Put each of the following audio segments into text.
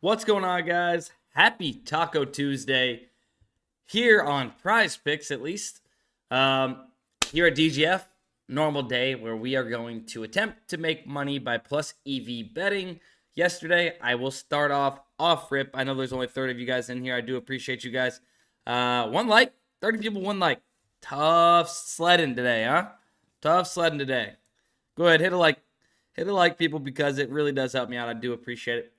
What's going on, guys? Happy Taco Tuesday here on PrizePicks, at least. Here at DGF, normal day where we are going to attempt to make money by plus EV betting. Yesterday, I will start off rip. I know there's only 30 of you guys in here. I do appreciate you guys. 1 like, 30 people, 1 like. Tough sledding today, huh? Tough sledding today. Go ahead, hit a like, people, because it really does help me out. I do appreciate it.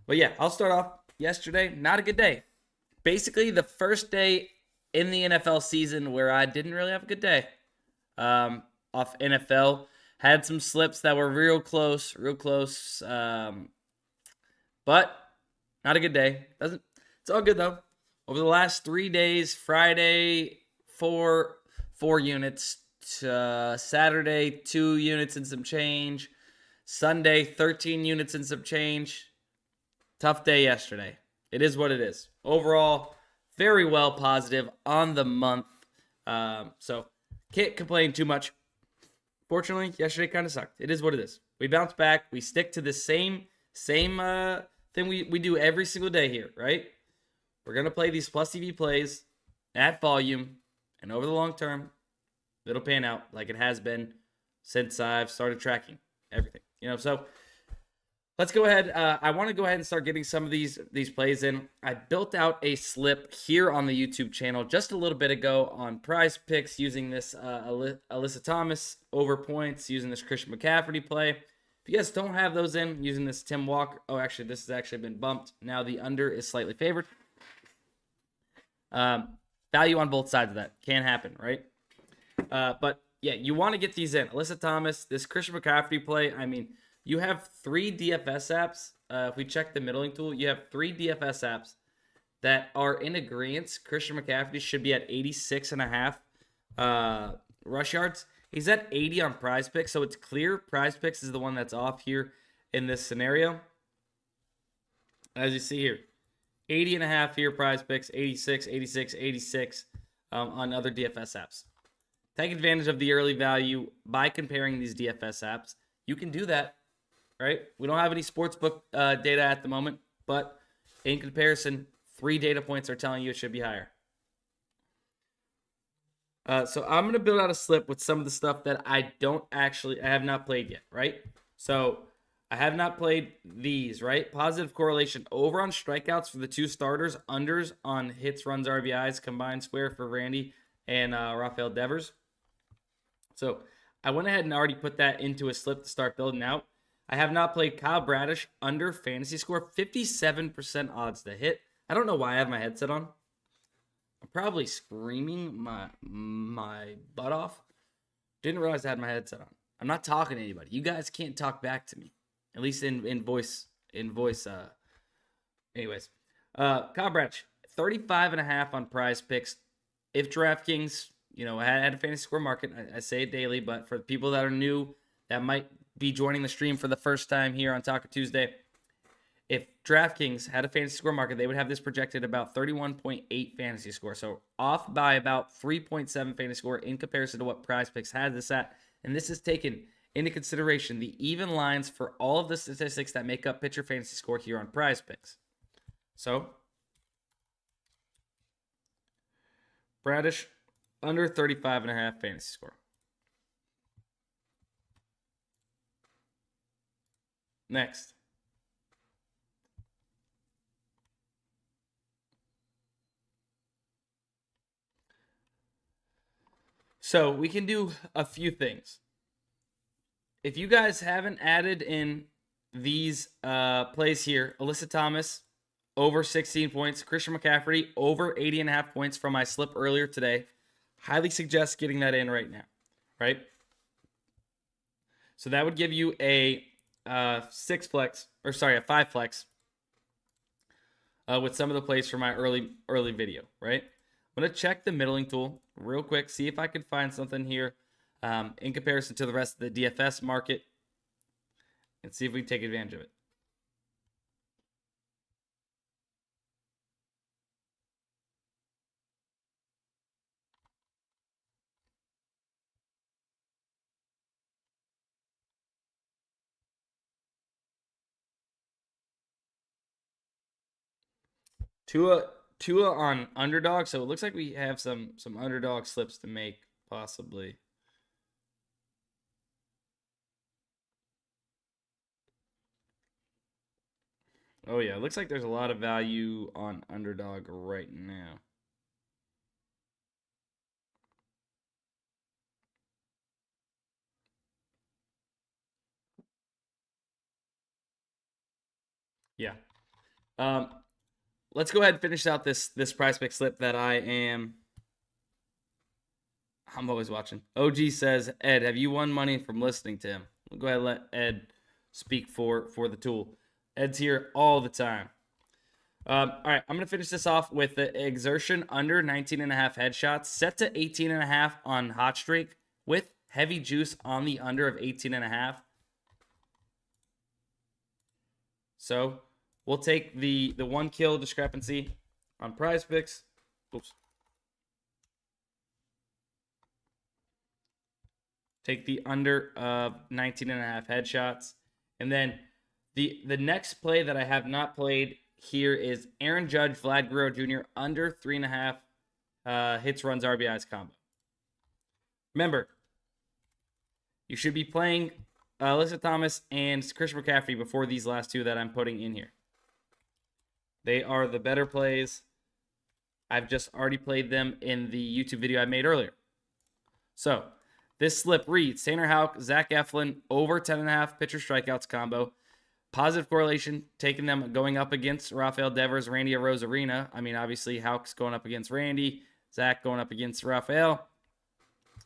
But yeah, I'll start off. Yesterday, not a good day. Basically, the first day in the NFL season where I didn't really have a good day. Off NFL, had some slips that were real close, but not a good day. It's all good though. Over the last 3 days, Friday, 4 units. Saturday, 2 units and some change. Sunday, 13 units and some change. Tough day yesterday. It is what it is. Overall, very well positive on the month. So can't complain too much. Fortunately, yesterday kind of sucked. It is what it is. We bounce back. We stick to the same thing we do every single day here, right? We're going to play these plus EV plays at volume, and over the long term, it'll pan out like it has been since I've started tracking everything. So let's go ahead. I want to go ahead and start getting some of these plays in. I built out a slip here on the YouTube channel just a little bit ago on PrizePicks using this Alyssa Thomas over points, using this Christian McCaffrey play. If you guys don't have those in, using this Tim Walker. Oh, actually, this has actually been bumped. Now the under is slightly favored. Value on both sides of that. Can happen, right? But yeah, you want to get these in. Alyssa Thomas, this Christian McCaffrey play. I mean, you have 3 DFS apps. If we check the middling tool, you have 3 DFS apps that are in agreement. Christian McCaffrey should be at 86.5 rush yards. He's at 80 on PrizePicks, so it's clear PrizePicks is the one that's off here in this scenario. As you see here, 80.5 here, PrizePicks, 86, 86, 86 on other DFS apps. Take advantage of the early value by comparing these DFS apps. You can do that, right? We don't have any sportsbook data at the moment, but in comparison, 3 data points are telling you it should be higher. So I'm going to build out a slip with some of the stuff that I have not played yet, right? So I have not played these, right? Positive correlation over on strikeouts for the 2 starters, unders on hits, runs, RBIs, combined square for Randy and Rafael Devers. So I went ahead and already put that into a slip to start building out. I have not played Kyle Bradish under fantasy score, 57% odds to hit. I don't know why I have my headset on. I'm probably screaming my butt off. Didn't realize I had my headset on. I'm not talking to anybody. You guys can't talk back to me, at least in voice. Anyways, Kyle Bradish, 35.5 on PrizePicks. If DraftKings, I had a fantasy score market. I say it daily, but for the people that are new, that might be joining the stream for the first time here on Taco Tuesday, if DraftKings had a fantasy score market, they would have this projected about 31.8 fantasy score. So off by about 3.7 fantasy score in comparison to what PrizePicks had this at. And this is taken into consideration the even lines for all of the statistics that make up pitcher fantasy score here on PrizePicks. So Bradish under 35.5 fantasy score. Next. So we can do a few things. If you guys haven't added in these plays here, Alyssa Thomas over 16 points, Christian McCaffrey over 80.5 points from my slip earlier today, highly suggest getting that in right now, right? So that would give you a 5 flex with some of the plays from my early video, right? I'm going to check the middling tool real quick, see if I can find something here in comparison to the rest of the DFS market, and see if we can take advantage of it. Tua on underdog. So it looks like we have some underdog slips to make, possibly. Oh yeah, it looks like there's a lot of value on underdog right now. Yeah. Let's go ahead and finish out this PrizePick slip that I'm always watching. OG says, Ed, have you won money from listening to him? We'll go ahead and let Ed speak for the tool. Ed's here all the time. All right, I'm going to finish this off with the exertion under 19.5 headshots, set to 18.5 on hot streak with heavy juice on the under of 18.5. So we'll take the 1 kill discrepancy on PrizePicks. Oops. Take the under of 19.5 headshots. And then the next play that I have not played here is Aaron Judge, Vlad Guerrero Jr. under 3.5 hits, runs, RBIs combo. Remember, you should be playing Alyssa Thomas and Christian McCaffrey before these last two that I'm putting in here. They are the better plays. I've just already played them in the YouTube video I made earlier. So this slip reads Tanner Houck, Zach Eflin over 10.5 pitcher strikeouts combo. Positive correlation, taking them going up against Rafael Devers, Randy Arozarena. I mean, obviously, Houck's going up against Randy. Zach going up against Rafael.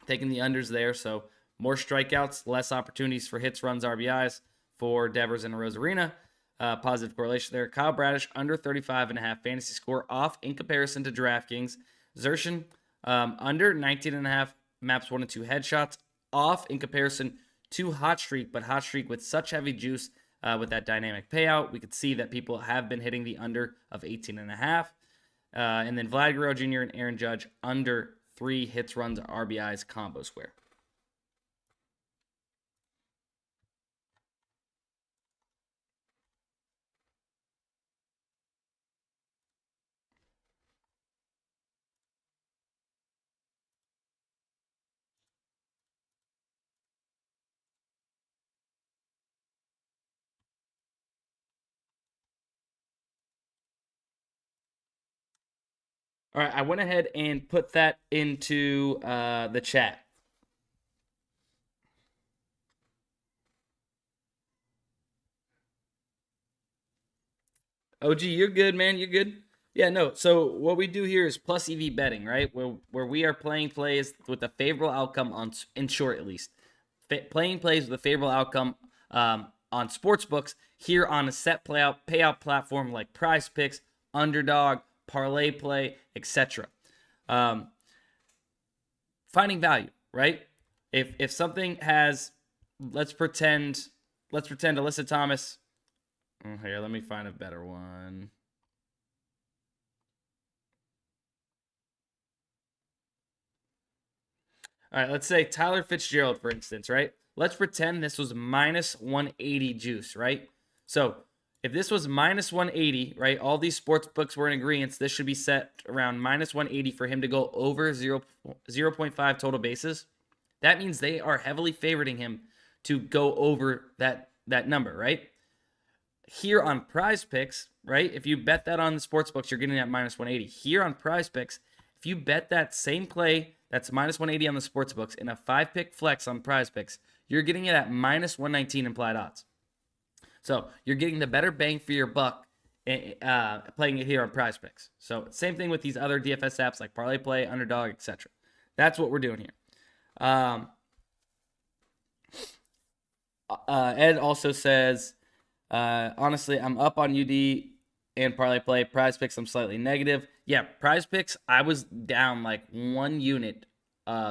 Taking the unders there, so more strikeouts, less opportunities for hits, runs, RBIs for Devers and Arozarena. Positive correlation there. Kyle Bradish, under 35.5 fantasy score, off in comparison to DraftKings. Xerxin, under 19.5 maps 1 and 2 headshots, off in comparison to Hot Streak, but Hot Streak with such heavy juice with that dynamic payout. We could see that people have been hitting the under of 18.5. And then Vlad Guerrero Jr. and Aaron Judge under 3 hits, runs, RBIs combo square. All right, I went ahead and put that into the chat. OG, you're good, man. You're good. Yeah, no. So what we do here is plus EV betting, right? Where we are playing plays with a favorable outcome in short, at least. Playing plays with a favorable outcome on sportsbooks here on a set payout platform like PrizePicks, Underdog, ParlayPlay, etc. Finding value, right? If something has, let's pretend Alyssa Thomas. Here, let me find a better one. All right, let's say Tyler Fitzgerald, for instance, right? Let's pretend this was minus 180 juice, right? So if this was minus 180, right, all these sports books were in agreement, this should be set around minus 180 for him to go over 0.5 total bases. That means they are heavily favoriting him to go over that number, right? Here on PrizePicks, right, if you bet that on the sports books, you're getting at minus 180. Here on PrizePicks, if you bet that same play that's minus 180 on the sports books in a 5-pick flex on PrizePicks, you're getting it at minus 119 implied odds. So you're getting the better bang for your buck playing it here on PrizePicks. So same thing with these other DFS apps like ParlayPlay, Underdog, etc. That's what we're doing here. Ed also says, honestly, I'm up on UD and ParlayPlay. PrizePicks, I'm slightly negative. Yeah, PrizePicks, I was down like 1 unit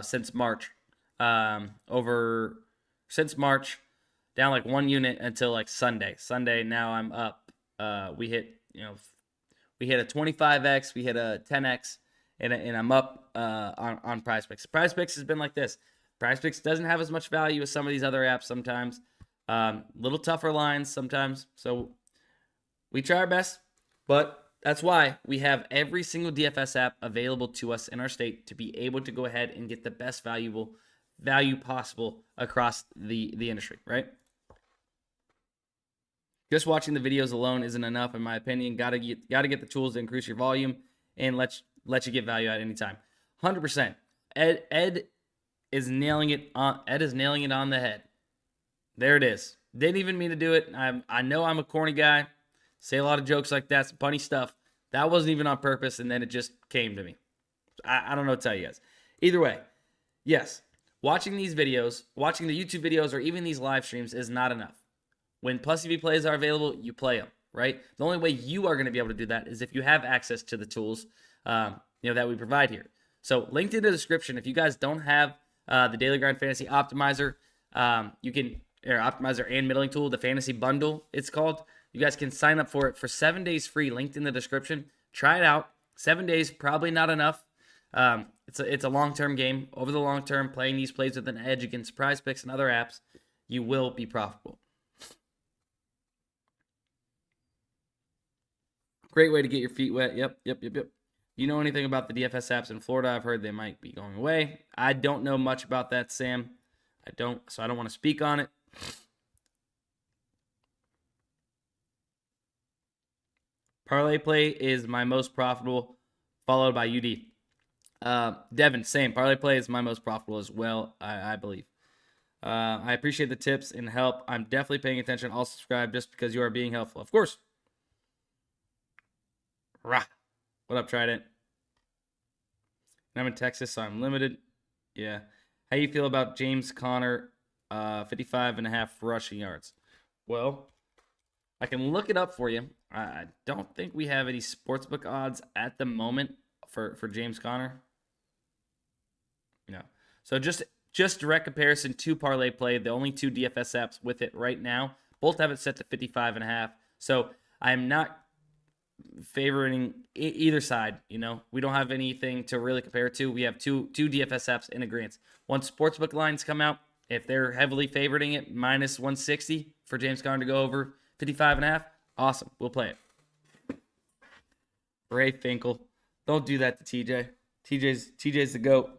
since March. Since March, down like 1 unit until like Sunday. Sunday, now I'm up. We hit a 25x, we hit a 10x, and I'm up on PrizePicks. PrizePicks has been like this. PrizePicks doesn't have as much value as some of these other apps sometimes. Little tougher lines sometimes. So we try our best, but That's why we have every single DFS app available to us in our state to be able to go ahead and get the best value possible across the industry, right? Just watching the videos alone isn't enough, in my opinion. Got to get the tools to increase your volume and let you get value at any time. 100%. Ed is nailing it on. Ed is nailing it on the head. There it is. Didn't even mean to do it. I know I'm a corny guy. Say a lot of jokes like that, some funny stuff. That wasn't even on purpose, and then it just came to me. I don't know what to tell you guys. Either way, yes, watching these videos, watching the YouTube videos, or even these live streams is not enough. When Plus EV plays are available, you play them, right? The only way you are going to be able to do that is if you have access to the tools that we provide here. So linked in the description, if you guys don't have the Daily Grind Fantasy Optimizer, you can, or Optimizer and Middling Tool, the Fantasy Bundle, it's called. You guys can sign up for it for 7 days free, linked in the description. Try it out. 7 days, probably not enough. It's a long-term game. Over the long term, playing these plays with an edge against PrizePicks and other apps, you will be profitable. Great way to get your feet wet. Yep. You know anything about the DFS apps in Florida? I've heard they might be going away. I don't know much about that, Sam. I don't want to speak on it. ParlayPlay is my most profitable, followed by UD. Devin, same. ParlayPlay is my most profitable as well, I believe. I appreciate the tips and help. I'm definitely paying attention. I'll subscribe just because you are being helpful. Of course. Rah. What up, Trident? I'm in Texas, so I'm limited. Yeah. How you feel about James Conner, 55.5 rushing yards? Well, I can look it up for you. I don't think we have any sportsbook odds at the moment for James Conner. No. So just direct comparison to Parlay Play, the only two DFS apps with it right now. Both have it set to 55.5. So I'm not favoring either side. We don't have anything to really compare to. We have two DFS apps in agreement. Once sportsbook lines come out, if they're heavily favoring it, minus 160 for James Conner to go over 55.5, awesome. We'll play it. Ray Finkel. Don't do that to TJ. TJ's the GOAT.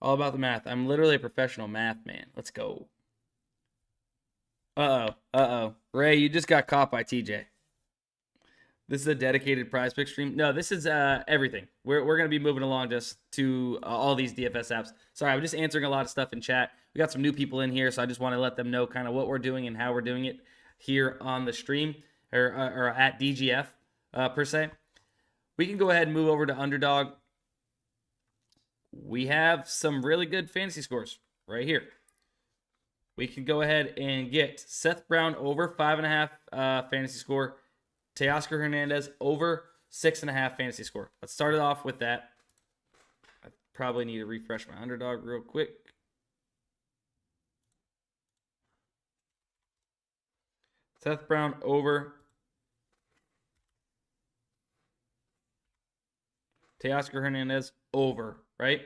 All about the math. I'm literally a professional math man. Let's go. Uh-oh. Ray, you just got caught by TJ. This is a dedicated PrizePicks stream. No, this is everything. We're going to be moving along just to all these DFS apps. Sorry, I'm just answering a lot of stuff in chat. We got some new people in here, so I just want to let them know kind of what we're doing and how we're doing it here on the stream or at DGF per se. We can go ahead and move over to Underdog. We have some really good fantasy scores right here. We can go ahead and get Seth Brown over 5.5 fantasy score. Teoscar Hernandez over 6.5 fantasy score. Let's start it off with that. I probably need to refresh my Underdog real quick. Seth Brown over. Teoscar Hernandez over, right?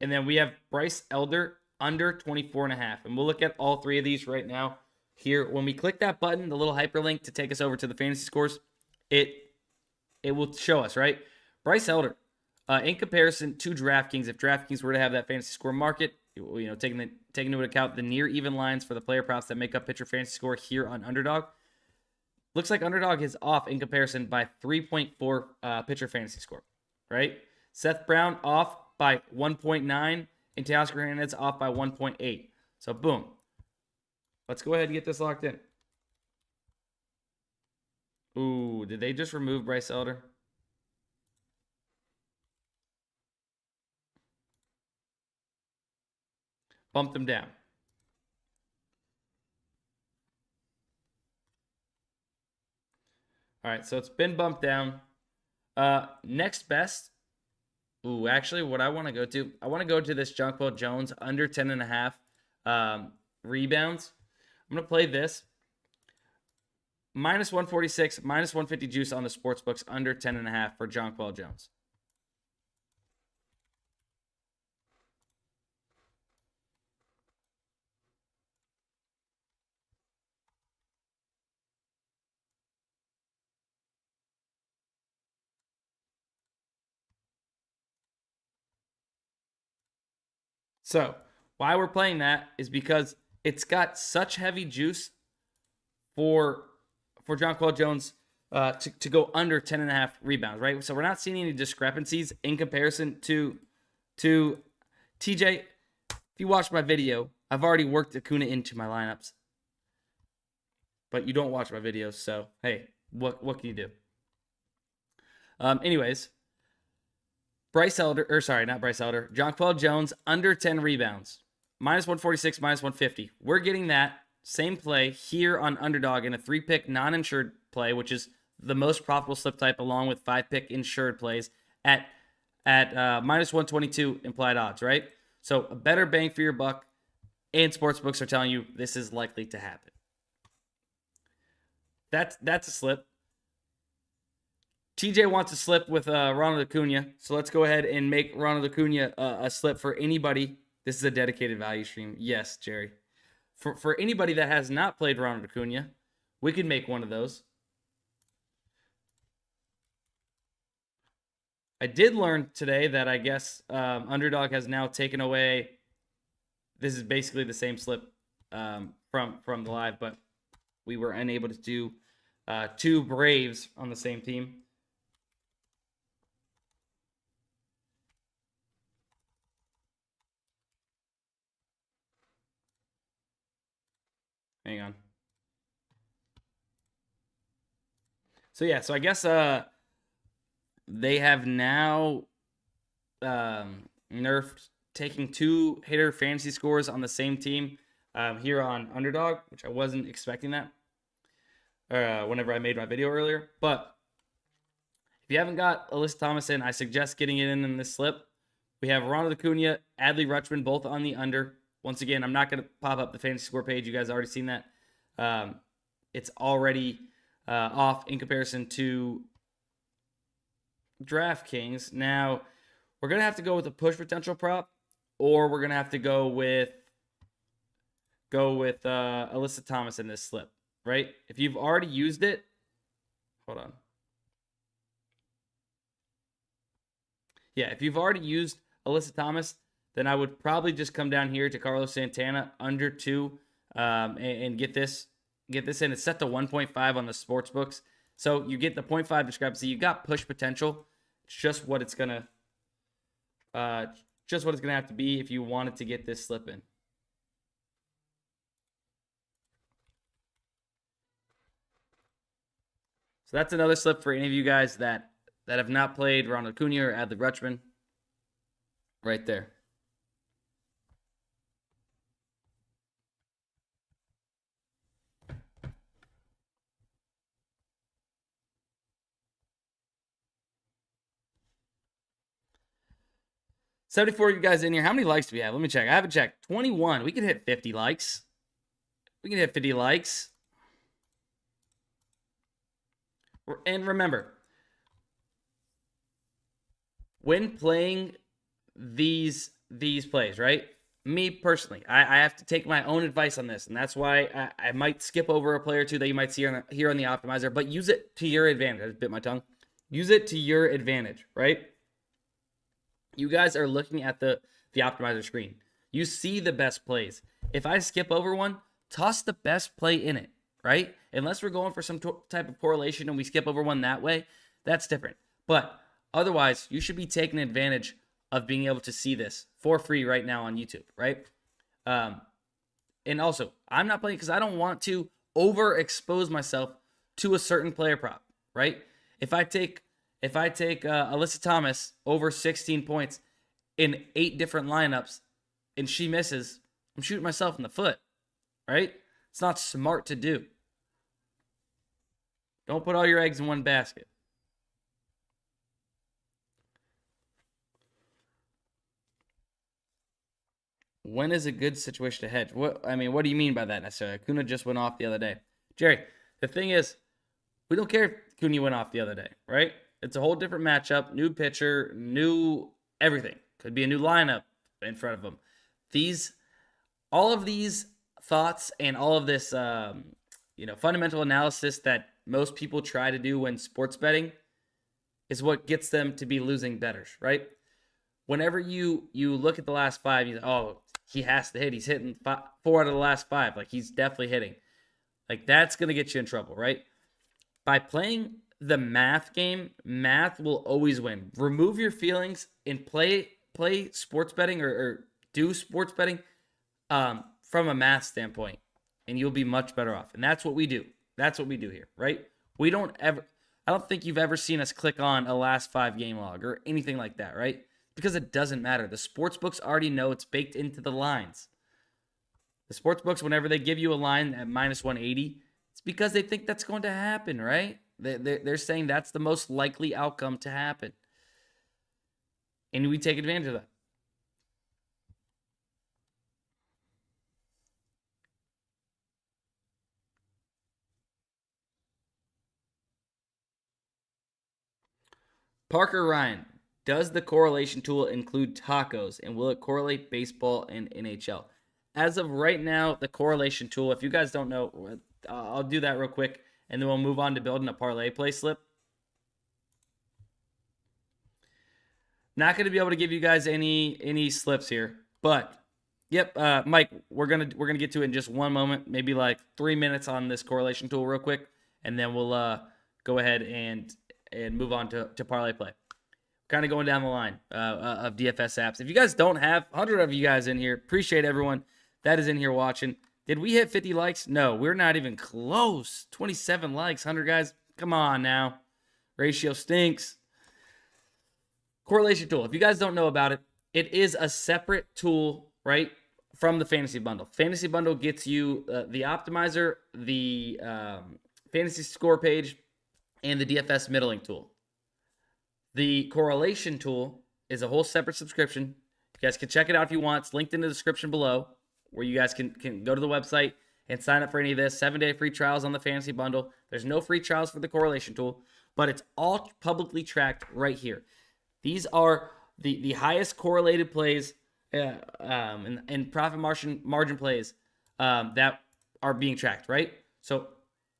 And then we have Bryce Elder under 24.5. And we'll look at all three of these right now. Here, when we click that button, the little hyperlink to take us over to the fantasy scores, it will show us, right? Bryce Elder, in comparison to DraftKings, if DraftKings were to have that fantasy score market, taking into account the near even lines for the player props that make up pitcher fantasy score here on Underdog, looks like Underdog is off in comparison by 3.4 pitcher fantasy score, right? Seth Brown off by 1.9, and Teoscar Hernandez off by 1.8. So boom. Let's go ahead and get this locked in. Ooh, did they just remove Bryce Elder? Bumped them down. All right, so it's been bumped down. Next best. Ooh, actually, what I want to go to this Jonquel Jones under 10.5 rebounds. I'm going to play this. Minus 146, minus 150 juice on the sports books under 10.5 for Jonquel Jones. So why we're playing that is because it's got such heavy juice for Jonquel Jones to go under 10.5 rebounds, right? So we're not seeing any discrepancies in comparison to TJ. If you watch my video, I've already worked Acuna into my lineups. But you don't watch my videos, so hey, what can you do? Anyways, Jonquel Jones under 10 rebounds, -146, -150. We're getting that same play here on Underdog in a 3-pick non-insured play, which is the most profitable slip type, along with 5-pick insured plays at -122 implied odds, right? So a better bang for your buck, and sportsbooks are telling you this is likely to happen. That's a slip. TJ wants to slip with Ronald Acuna, so let's go ahead and make Ronald Acuna a slip for anybody. This is a dedicated value stream. Yes, Jerry. For anybody that has not played Ronald Acuna, we could make one of those. I did learn today that I guess Underdog has now taken away. This is basically the same slip from the live, but we were unable to do 2 Braves on the same team. Hang on. So yeah, so I guess they have now nerfed taking 2 hitter fantasy scores on the same team here on Underdog, which I wasn't expecting that whenever I made my video earlier. But if you haven't got Alyssa Thomas in, I suggest getting it in this slip. We have Ronald Acuna, Adley Rutschman, both on the under. Once again, I'm not going to pop up the fantasy score page. You guys already seen that. It's already off in comparison to DraftKings. Now, we're going to have to go with a push potential prop, or we're going to have to go with Alyssa Thomas in this slip, right? If you've already used it, hold on. Yeah, if you've already used Alyssa Thomas, then I would probably just come down here to Carlos Santana under 2 and get this in. It's set to 1.5 on the sports books. So you get the 0.5 discrepancy. You got push potential. It's just what it's gonna have to be if you wanted to get this slip in. So that's another slip for any of you guys that have not played Ronald Acuna or Adley Rutschman. Right there. $74 you guys in here. How many likes do we have? Let me check. I haven't checked. 21. We can hit 50 likes. We can hit 50 likes. And remember, when playing these plays, right? Me personally, I have to take my own advice on this, and that's why I might skip over a play or two that you might see here on the optimizer, but use it to your advantage. I just bit my tongue. Use it to your advantage, right? You guys are looking at the optimizer screen. You see the best plays. If I skip over one, toss the best play in it, right? Unless we're going for some type of correlation and we skip over one that way, that's different. But otherwise, you should be taking advantage of being able to see this for free right now on YouTube, right? And also, I'm not playing because I don't want to overexpose myself to a certain player prop, right? If I take Alyssa Thomas over 16 points in 8 different lineups and she misses, I'm shooting myself in the foot, right? It's not smart to do. Don't put all your eggs in one basket. When is a good situation to hedge? What do you mean by that necessarily? Acuna just went off the other day. Jerry, the thing is, we don't care if Acuna went off the other day, right? It's a whole different matchup, new pitcher, new everything. Could be a new lineup in front of him. All of these thoughts and all of this, fundamental analysis that most people try to do when sports betting is what gets them to be losing bettors, right? whenever you look at the last 5, you oh, he has to hit. He's hitting 4 out of the last 5. Like, he's definitely hitting. Like, that's going to get you in trouble, right? By playing the math game, math will always win. Remove your feelings and play sports betting or do sports betting from a math standpoint, and you'll be much better off. And that's what we do. That's what we do here, right? I don't think you've ever seen us click on a last 5 game log or anything like that, right? Because it doesn't matter. The sports books already know it's baked into the lines. The sports books, whenever they give you a line at minus 180, it's because they think that's going to happen, right? They're saying that's the most likely outcome to happen. And we take advantage of that. Parker Ryan, does the correlation tool include tacos, and will it correlate baseball and NHL? As of right now, the correlation tool, if you guys don't know, I'll do that real quick, and then we'll move on to building a parlay play slip. Not going to be able to give you guys any slips here, but yep, Mike, we're gonna get to it in just one moment, maybe like 3 minutes on this correlation tool real quick, and then we'll go ahead and move on to parlay play. Kind of going down the line of DFS apps. If you guys don't have 100 of you guys in here, appreciate everyone that is in here watching. Did we hit 50 likes? No, we're not even close. 27 likes, 100 guys. Come on now. Ratio stinks. Correlation tool. If you guys don't know about it, it is a separate tool, right, from the fantasy bundle. Fantasy bundle gets you the optimizer, the fantasy score page, and the DFS middling tool. The correlation tool is a whole separate subscription. You guys can check it out if you want. It's linked in the description below, where you guys can go to the website and sign up for any of this. 7-day free trials on the fantasy bundle. There's no free trials for the correlation tool, but it's all publicly tracked right here. These are the highest correlated plays and profit margin plays that are being tracked, right? So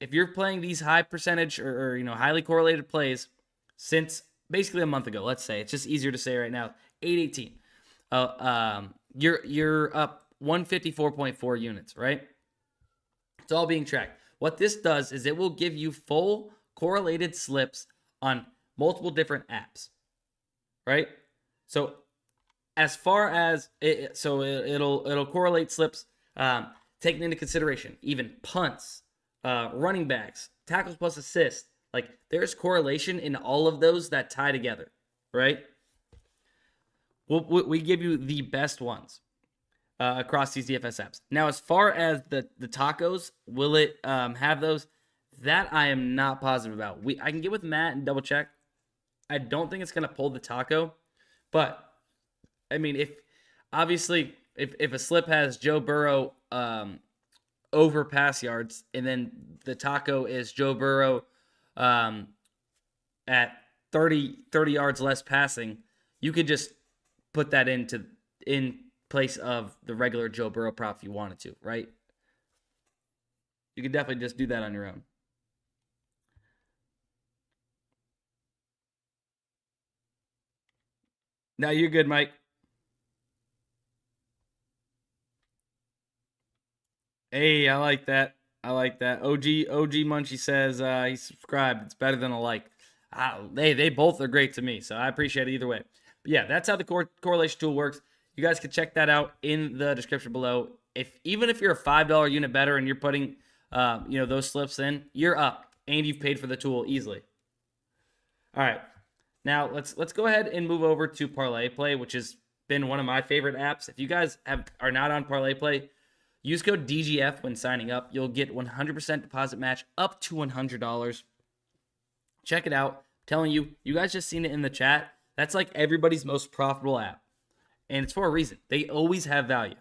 if you're playing these high percentage or highly correlated plays since basically a month ago, let's say, it's just easier to say right now, 818, you're up 154.4 units, right? It's all being tracked. What this does is it will give you full correlated slips on multiple different apps, right? So as far as it'll correlate slips, taking into consideration even punts, running backs, tackles plus assists. Like, there's correlation in all of those that tie together, right? We give you the best ones across these DFS apps. Now, as far as the tacos, will it have those? That I am not positive about. I can get with Matt and double check. I don't think it's going to pull the taco, but I mean, if a slip has Joe Burrow over pass yards, and then the taco is Joe Burrow at 30 yards less passing, you could just put that in place of the regular Joe Burrow prop if you wanted to, right? You could definitely just do that on your own. No, you're good, Mike. Hey, I like that. OG Munchie says he subscribed. It's better than a like. They both are great to me, so I appreciate it either way. But yeah, that's how the correlation tool works. You guys can check that out in the description below. Even if you're a $5 unit better and you're putting those slips in, you're up and you've paid for the tool easily. All right. Now, let's go ahead and move over to Parlay Play, which has been one of my favorite apps. If you guys are not on Parlay Play, use code DGF when signing up. You'll get 100% deposit match up to $100. Check it out. I'm telling you, you guys just seen it in the chat. That's like everybody's most profitable app. And it's for a reason. They always have value.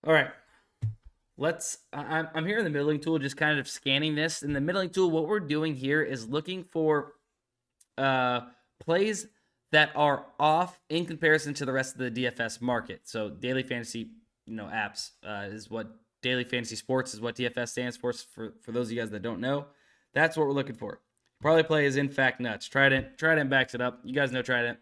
All right. I'm here in the middling tool, just kind of scanning this. In the middling tool, what we're doing here is looking for plays that are off in comparison to the rest of the DFS market. So daily fantasy, apps is what daily fantasy sports is what DFS stands for those of you guys that don't know. That's what we're looking for. ParlayPlay is in fact nuts. Trident backs it up. You guys know Trident.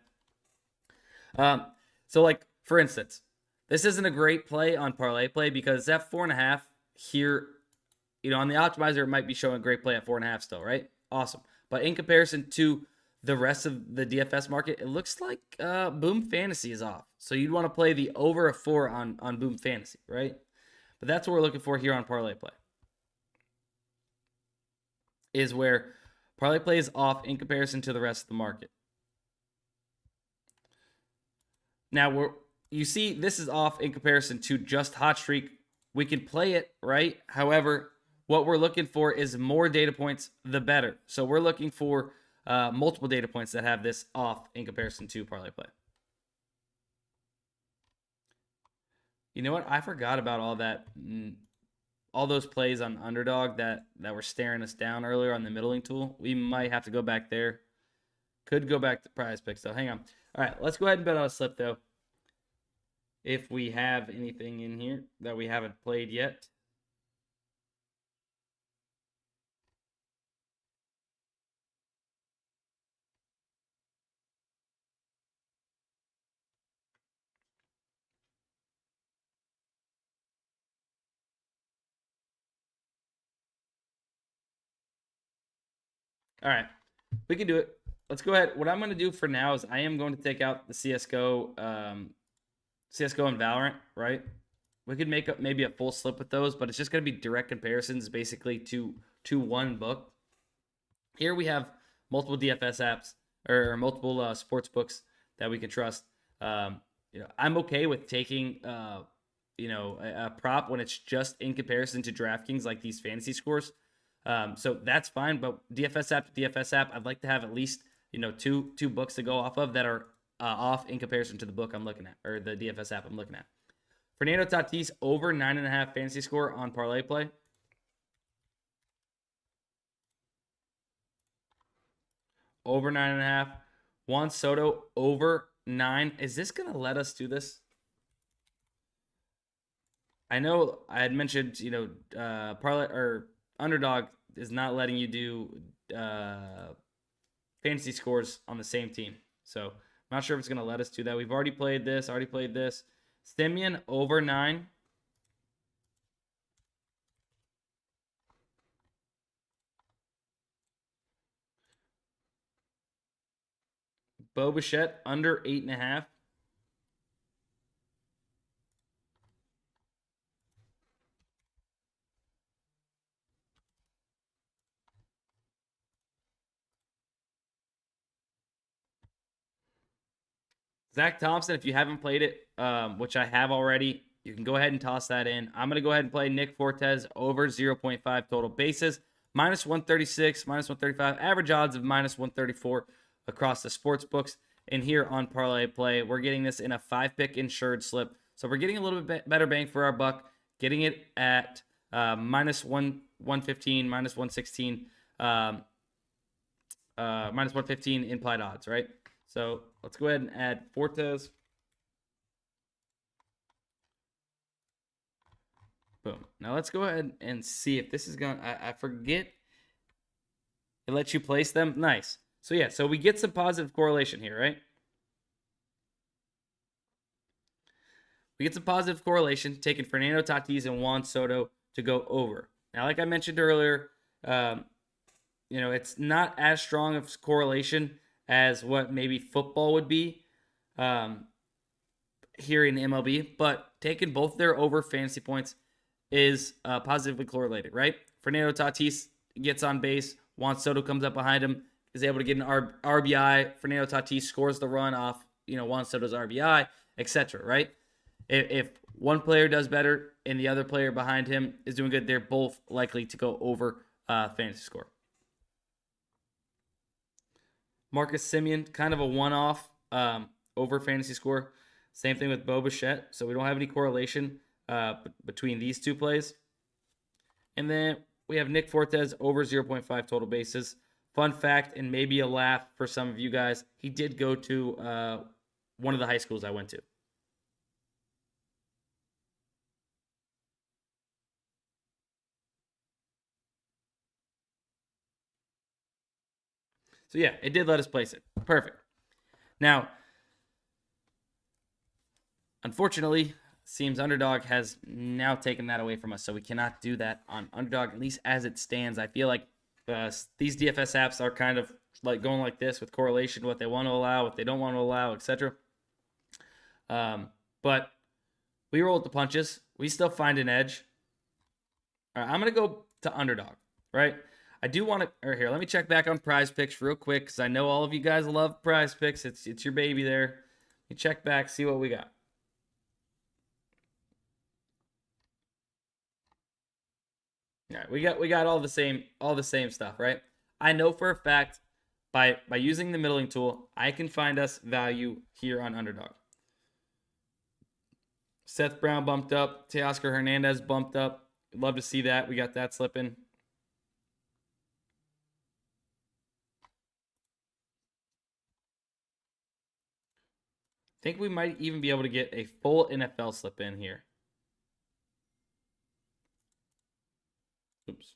So like for instance, this isn't a great play on ParlayPlay because that 4.5 here, on the optimizer it might be showing a great play at 4.5 still, right? Awesome. But in comparison to the rest of the DFS market, it looks like Boom Fantasy is off. So you'd want to play the over a 4 on Boom Fantasy, right? But that's what we're looking for here on ParlayPlay. Is where ParlayPlay is off in comparison to the rest of the market. Now you see this is off in comparison to just Hot Streak. We can play it, right? However, what we're looking for is more data points, the better. So we're looking for multiple data points that have this off in comparison to ParlayPlay. You know what? I forgot about all those plays on Underdog that were staring us down earlier on the middling tool. We might have to go back there. Could go back to PrizePicks though. Hang on. All right, let's go ahead and bet on a slip though. If we have anything in here that we haven't played yet. All right, we can do it. Let's go ahead. What I'm going to do for now is I am going to take out the CSGO and Valorant, right? We could make up maybe a full slip with those, but it's just going to be direct comparisons basically to one book. Here we have multiple DFS apps or multiple sports books that we can trust. I'm okay with taking a prop when it's just in comparison to DraftKings, like these fantasy scores. So that's fine, but DFS app to DFS app, I'd like to have at least two books to go off of that are off in comparison to the book I'm looking at, or the DFS app I'm looking at. Fernando Tatis over 9.5 fantasy score on Parlay Play. Over 9.5. Juan Soto over 9. Is this gonna let us do this? I know I had mentioned, Parlay or Underdog is not letting you do fantasy scores on the same team. So I'm not sure if it's going to let us do that. We've already played this. Simeon over 9. Bo Bichette under 8.5. Zach Thompson, if you haven't played it, which I have already, you can go ahead and toss that in. I'm going to go ahead and play Nick Fortes over 0.5 total bases. Minus 136, minus 135. Average odds of minus 134 across the sports books. And here on Parlay Play, we're getting this in a 5-pick insured slip. So we're getting a little bit better bang for our buck. Getting it at minus 115, minus 116, minus 115 implied odds, right? So let's go ahead and add Fortes. Boom. Now let's go ahead and see if this is going to, I forget. It lets you place them. Nice. So yeah, so we get some positive correlation here, right? We get some positive correlation taking Fernando Tatis and Juan Soto to go over. Now, like I mentioned earlier, it's not as strong of correlation as what maybe football would be here in MLB, but taking both their over fantasy points is positively correlated, right? Fernando Tatis gets on base. Juan Soto comes up behind him, is able to get an RBI. Fernando Tatis scores the run off, Juan Soto's RBI, etc., right? If one player does better and the other player behind him is doing good, they're both likely to go over fantasy score. Marcus Semien, kind of a one-off over fantasy score. Same thing with Bo Bichette. So we don't have any correlation between these two plays. And then we have Nick Fortes over 0.5 total bases. Fun fact, and maybe a laugh for some of you guys, he did go to one of the high schools I went to. So yeah, it did let us place it. Perfect. Now, unfortunately, seems Underdog has now taken that away from us, so we cannot do that on Underdog, at least as it stands. I feel like these DFS apps are kind of like going like this with correlation, what they want to allow, what they don't want to allow, etc. But we roll with the punches. We still find an edge. All right, I'm going to go to Underdog, right? I do want to, or here, let me check back on PrizePicks real quick, because I know all of you guys love PrizePicks. It's your baby there. You check back, see what we got. All right, we got all the same stuff, right? I know for a fact by using the middling tool, I can find us value here on Underdog. Seth Brown bumped up, Teoscar Hernandez bumped up. Love to see that. We got that slipping. I think we might even be able to get a full NFL slip in here. Oops.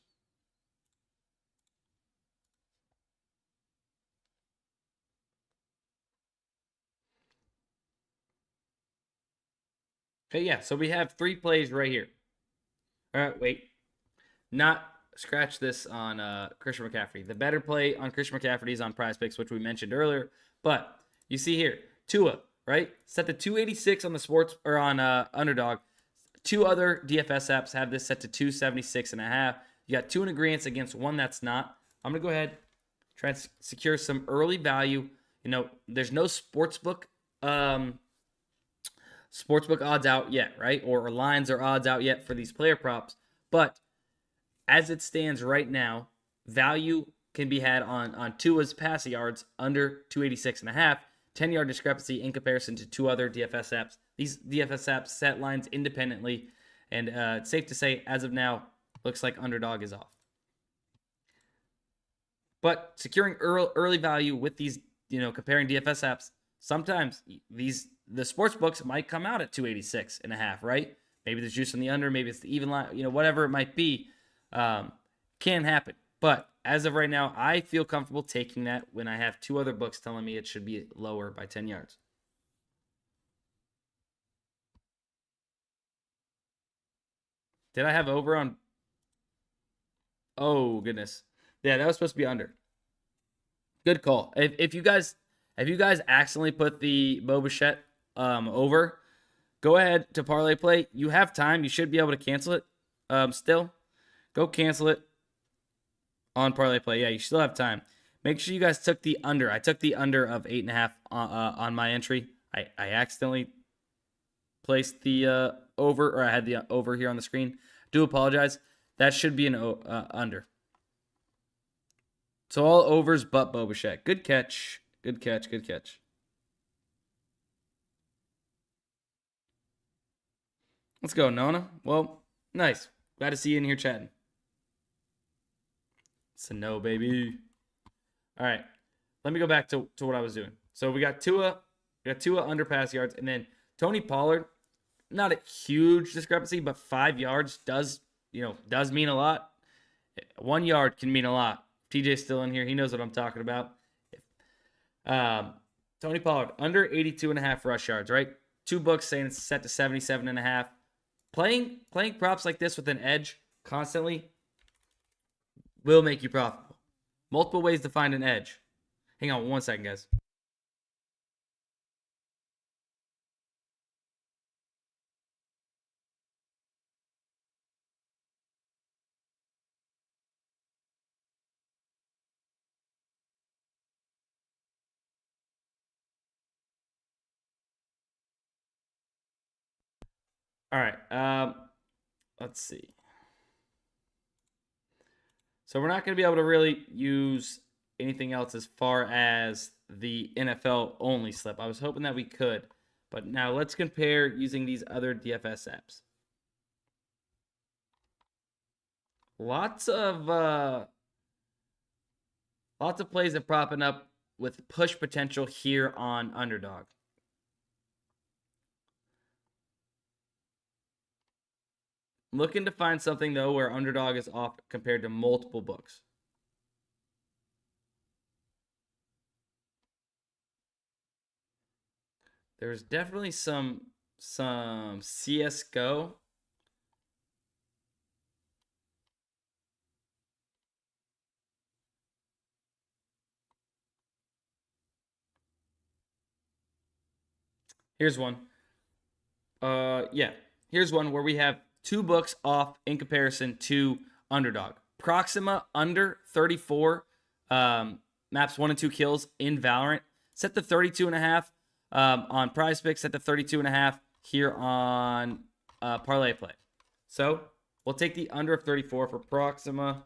Okay, yeah, so we have 3 plays right here. All right, wait. Not scratch this on Christian McCaffrey. The better play on Christian McCaffrey is on PrizePicks, which we mentioned earlier. But you see here, Tua, right? Set to 286 on the sports or on Underdog. 2 other DFS apps have this set to 276.5. You got 2 in agreement against 1 that's not. I'm gonna go ahead, try and secure some early value. You know, there's no sportsbook odds out yet, right? Or lines or odds out yet for these player props. But as it stands right now, value can be had on Tua's passing yards under 286.5. 10-yard discrepancy in comparison to 2 other DFS apps. These DFS apps set lines independently, and it's safe to say, as of now, looks like Underdog is off. But securing early value with these, comparing DFS apps, sometimes the sports books might come out at 286.5, right? Maybe there's juice on the under, maybe it's the even line, whatever it might be, can happen. But as of right now, I feel comfortable taking that when I have 2 other books telling me it should be lower by 10 yards. Did I have over on? Oh, goodness. Yeah, that was supposed to be under. Good call. If you guys accidentally put the Boba over, go ahead to Parlay Play. You have time. You should be able to cancel it still. Go cancel it on Parlay Play. Yeah, you still have time. Make sure you guys took the under. I took the under of 8.5 on my entry. I accidentally placed the over, or I had the over here on the screen. Do apologize. That should be an under. So all overs but Boba. Good catch. Good catch. Good catch. Let's go, Nona. Well, nice. Glad to see you in here chatting. It's a no, baby. All right. Let me go back to what I was doing. So we got Tua. We got Tua under pass yards. And then Tony Pollard, not a huge discrepancy, but 5 yards does mean a lot. 1 yard can mean a lot. TJ's still in here. He knows what I'm talking about. Tony Pollard, under 82.5 rush yards, right? 2 books saying it's set to 77.5. Playing props like this with an edge constantly will make you profitable. Multiple ways to find an edge. Hang on 1 second, guys. All right. Let's see. So we're not going to be able to really use anything else as far as the NFL only slip. I was hoping that we could. But now let's compare using these other DFS apps. Lots of plays that propping up with push potential here on Underdog. I'm looking to find something, though, where Underdog is off compared to multiple books. There's definitely some CS:GO. Here's one. Yeah. Here's one where we have 2 books off in comparison to Underdog. Proxima under 34 maps 1 and 2 kills in Valorant. Set to 32.5 on PrizePicks. Set to 32.5 here on ParlayPlay. So we'll take the under of 34 for Proxima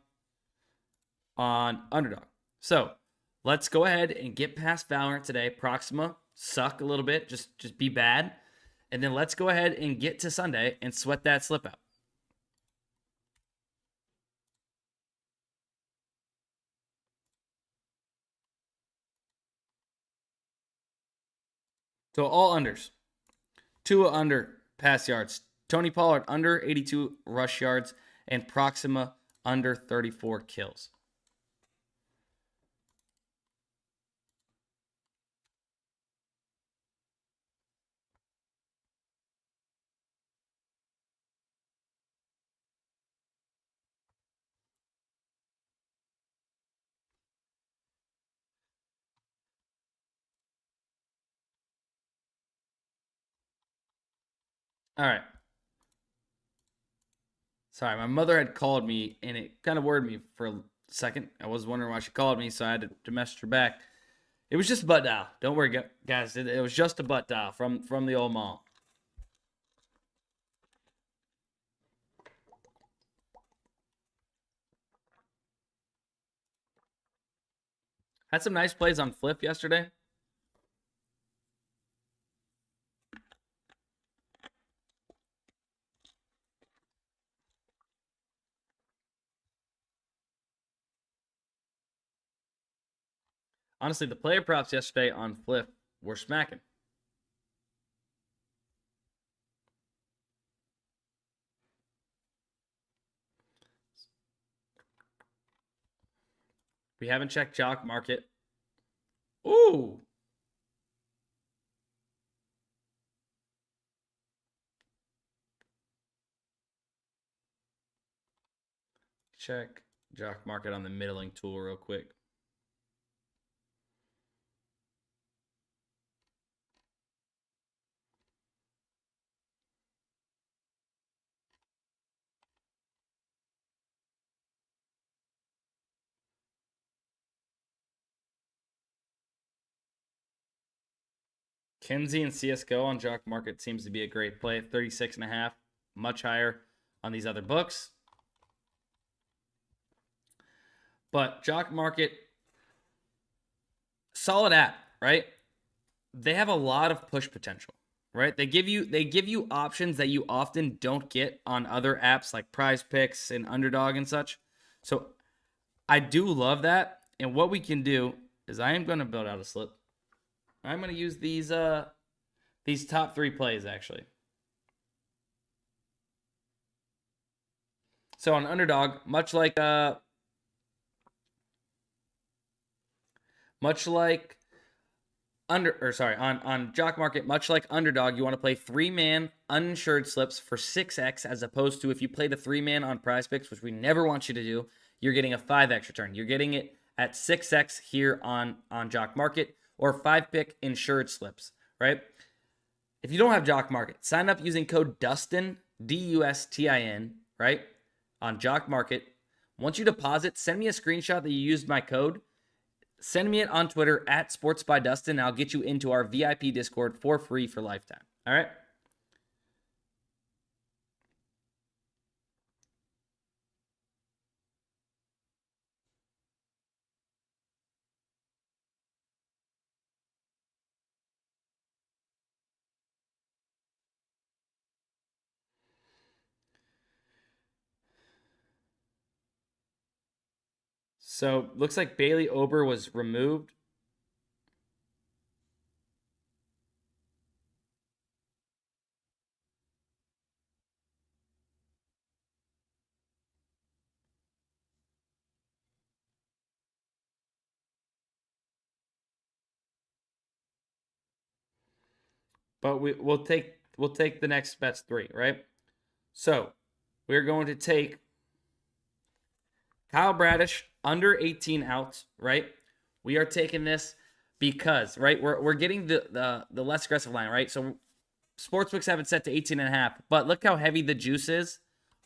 on Underdog. So let's go ahead and get past Valorant today. Proxima suck a little bit, just be bad, and then let's go ahead and get to Sunday and sweat that slip out. So all unders. Tua under pass yards. Tony Pollard under 82 rush yards, and Proxima under 34 kills. All right. Sorry, my mother had called me, and it kind of worried me for a second. I was wondering why she called me, so I had to message her back. It was just a butt dial. Don't worry, guys. It was just a butt dial from the old mom. Had some nice plays on Fliff yesterday. Honestly, the player props yesterday on Fliff were smacking. We haven't checked Jock Market. Ooh. Check Jock Market on the middling tool real quick. Kenzie and CSGO on Jock Market seems to be a great play. 36.5, much higher on these other books. But Jock Market, solid app, right? They have a lot of push potential, right? They give you options that you often don't get on other apps like PrizePicks and Underdog and such. So I do love that. And what we can do is I am going to build out a slip. I'm going to use these top 3 plays actually. So on Underdog, on Jock Market, much like Underdog, you want to play 3-man uninsured slips for 6x, as opposed to if you played a 3-man on PrizePicks, which we never want you to do, you're getting a 5x return. You're getting it at 6x here on Jock Market, or 5-pick insured slips, right? If you don't have Jock Market, sign up using code DUSTIN, DUSTIN, right, on Jock Market. Once you deposit, send me a screenshot that you used my code. Send me it on Twitter at sportsbydustin. I'll get you into our VIP Discord for free for lifetime. All right? So looks like Bailey Ober was removed. but we'll take the next best 3, right? So we're going to take Kyle Bradish under 18 outs, right? We are taking this because, right, we're getting the less aggressive line, right? So sportsbooks have it set to 18.5, but look how heavy the juice is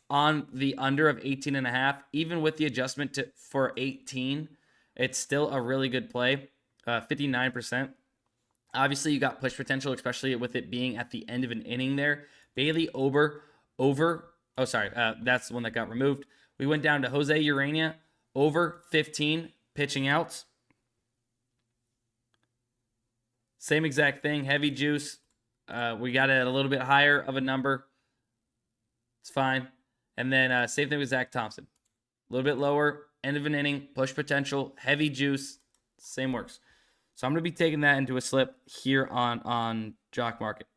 on the under of 18.5. Even with the adjustment for 18, it's still a really good play, 59%. Obviously, you got push potential, especially with it being at the end of an inning there. Bailey over. Oh, sorry. That's the one that got removed. We went down to Jose Urania over 15 pitching outs. Same exact thing. Heavy juice. We got it a little bit higher of a number. It's fine. And then same thing with Zach Thompson. A little bit lower. End of an inning. Push potential. Heavy juice. Same works. So I'm going to be taking that into a slip here on Jock Market.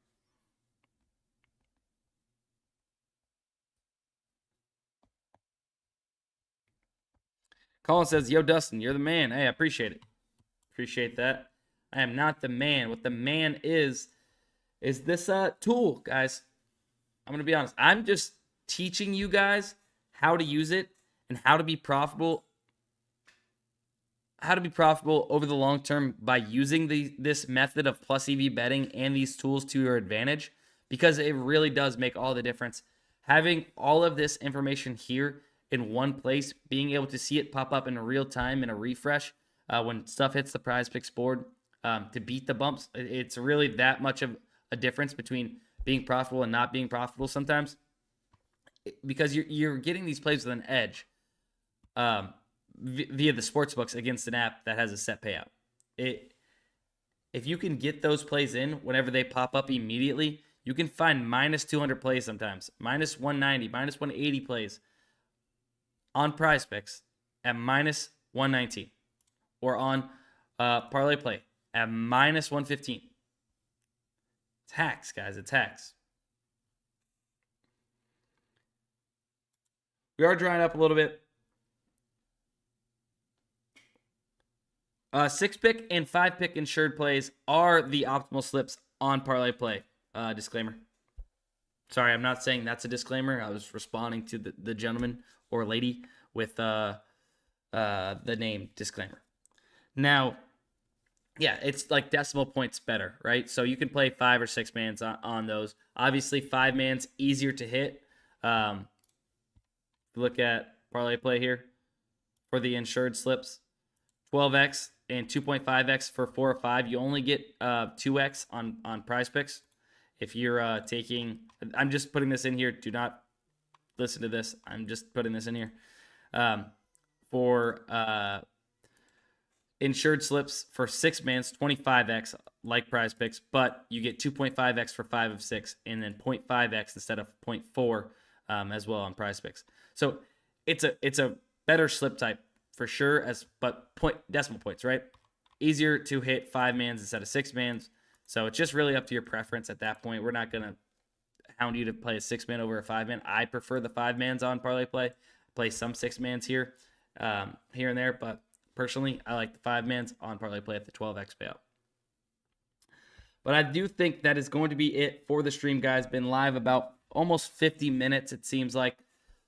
Colin says, yo, Dustin, you're the man. Hey, I appreciate it. Appreciate that. I am not the man. What the man is this tool, guys. I'm going to be honest. I'm just teaching you guys how to use it and how to be profitable over the long term by using this method of plus EV betting and these tools to your advantage, because it really does make all the difference. Having all of this information here in one place, being able to see it pop up in real time in a refresh when stuff hits the PrizePicks board to beat the bumps, it's really that much of a difference between being profitable and not being profitable sometimes, because you're getting these plays with an edge. Via the sportsbooks against an app that has a set payout. If you can get those plays in whenever they pop up immediately, you can find minus 200 plays sometimes, minus 190, minus 180 plays on PrizePicks at minus 119, or on ParlayPlay at minus 115. It's hacks, guys. It's hacks. We are drying up a little bit. 6-pick and 5-pick insured plays are the optimal slips on Parlay Play. Disclaimer. Sorry, I'm not saying that's a disclaimer. I was responding to the gentleman or lady with the name disclaimer. Now, yeah, it's like decimal points better, right? So you can play 5 or 6 mans on those. Obviously, 5 mans easier to hit. Look at Parlay Play here for the insured slips. 12x and 2.5x for 4 or 5. You only get 2x on PrizePicks. If you're taking, I'm just putting this in here. Do not listen to this. I'm just putting this in here. For insured slips for 6 mans, 25x like PrizePicks, but you get 2.5x for 5 of 6, and then 0.5x instead of 0.4 as well on PrizePicks. So it's a better slip type for sure, but decimal points, right? Easier to hit 5 mans instead of 6 mans. So it's just really up to your preference at that point. We're not going to hound you to play a 6-man over a 5-man. I prefer the 5 mans on Parlay Play. Play some 6 mans here and there, but personally, I like the 5 mans on Parlay Play at the 12x payout. But I do think that is going to be it for the stream, guys. Been live about almost 50 minutes, it seems like.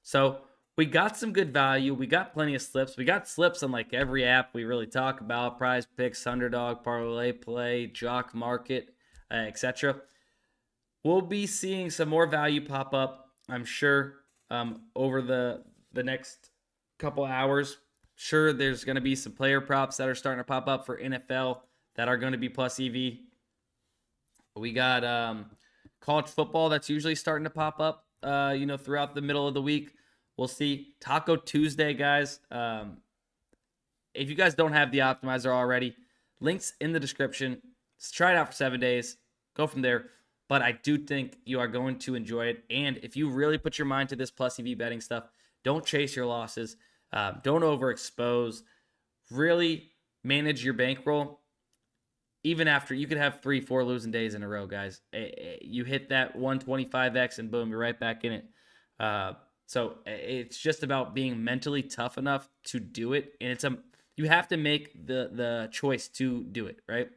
So we got some good value. We got plenty of slips. We got slips on like every app we really talk about: PrizePicks, Underdog, Parlay Play, Jock Market, etc. We'll be seeing some more value pop up, I'm sure, over the next couple hours. Sure, there's going to be some player props that are starting to pop up for NFL that are going to be plus EV. We got college football that's usually starting to pop up, throughout the middle of the week. We'll see. Taco Tuesday, guys. If you guys don't have the optimizer already, links in the description. Let's try it out for 7 days. Go from there. But I do think you are going to enjoy it. And if you really put your mind to this plus EV betting stuff, don't chase your losses. Don't overexpose. Really manage your bankroll. Even after, you could have 3-4 losing days in a row, guys. You hit that 125x and boom, you're right back in it. So it's just about being mentally tough enough to do it. And you have to make the choice to do it, right?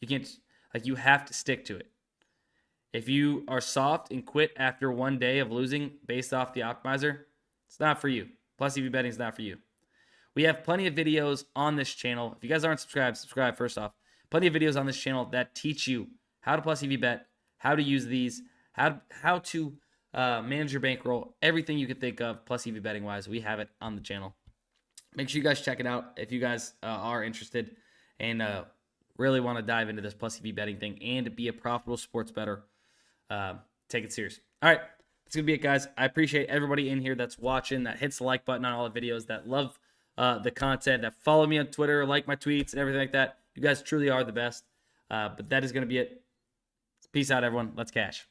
You can't, you have to stick to it. If you are soft and quit after one day of losing based off the optimizer, it's not for you. Plus EV betting is not for you. We have plenty of videos on this channel. If you guys aren't subscribed, subscribe first off. Plenty of videos on this channel that teach you how to plus EV bet, how to use these, how to manage your bankroll, everything you can think of plus EV betting wise. We have it on the channel. Make sure you guys check it out if you guys are interested and really want to dive into this plus EV betting thing and be a profitable sports bettor. Take it serious. All right, that's going to be it, guys. I appreciate everybody in here that's watching, that hits the like button on all the videos, that love the content, that follow me on Twitter, like my tweets and everything like that. You guys truly are the best. But that is going to be it. Peace out, everyone. Let's cash.